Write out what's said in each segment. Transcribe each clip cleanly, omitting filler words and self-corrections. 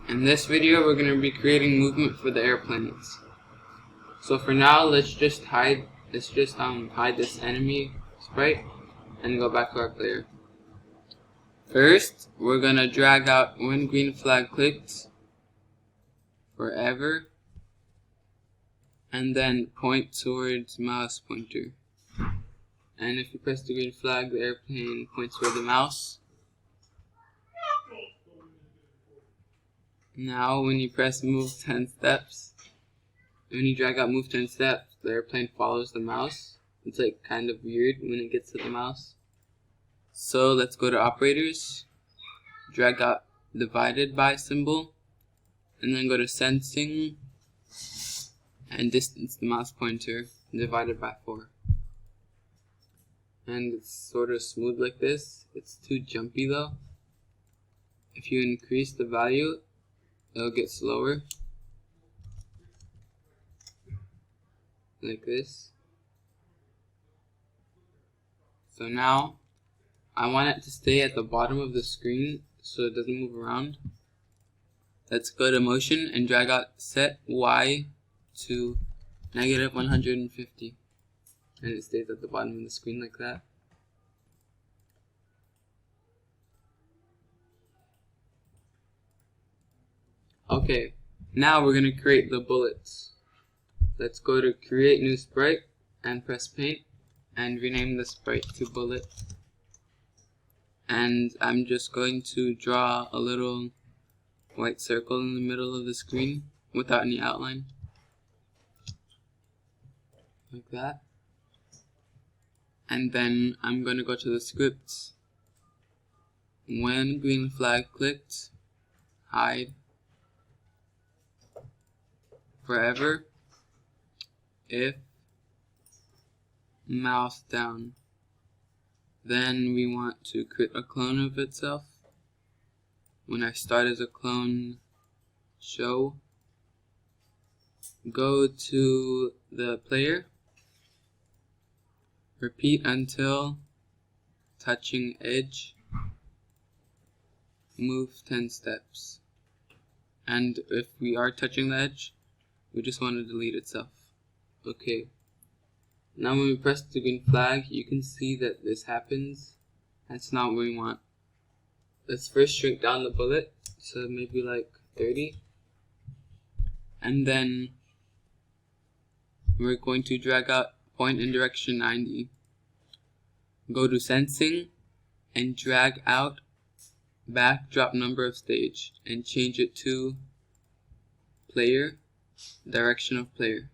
In this video, we're going to be creating movement for the airplanes. So for now, let's just hide this enemy sprite and go back to our player. First, we're going to drag out when green flag clicks forever, and then point towards mouse pointer. And if you press the green flag, the airplane points toward the mouse. Now when you press move 10 steps, when you drag out move 10 steps, the airplane follows the mouse. It's like kind of weird when it gets to the mouse. So let's go to operators, drag out divided by symbol, and then go to sensing and distance the mouse pointer divided by 4. And it's sort of smooth like this. It's too jumpy though. If you increase the value, it'll get slower, like this. So now I want it to stay at the bottom of the screen so it doesn't move around. Let's go to motion and drag out set Y to -150, and it stays at the bottom of the screen like that. Okay, now we're going to create the bullets. Let's go to create new sprite and press paint and rename the sprite to bullet. And I'm just going to draw a little white circle in the middle of the screen without any outline, like that. And then I'm going to go to the scripts. When green flag clicked, hide forever if mouse down. Then we want to create a clone of itself. When I start as a clone, show, go to the player, repeat until touching edge, move 10 steps. And if we are touching the edge, we just want to delete itself. Okay. Now when we press the green flag, you can see that this happens. That's not what we want. Let's first shrink down the bullet, so maybe like 30. And then we're going to drag out point in direction 90. Go to sensing and drag out backdrop number of stage and change it to player, direction of player.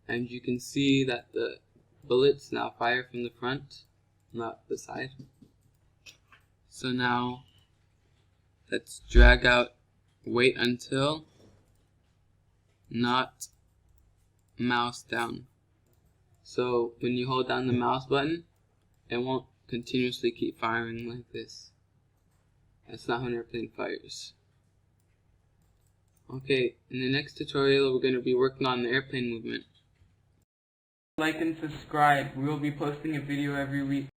And you can see that the bullets now fire from the front, not the side. So now let's drag out wait until, not mouse down. So when you hold down the mouse button, it won't continuously keep firing like this. That's not how an airplane fires. Okay, in the next tutorial we're going to be working on the airplane movement. Like and subscribe. We will be posting a video every week.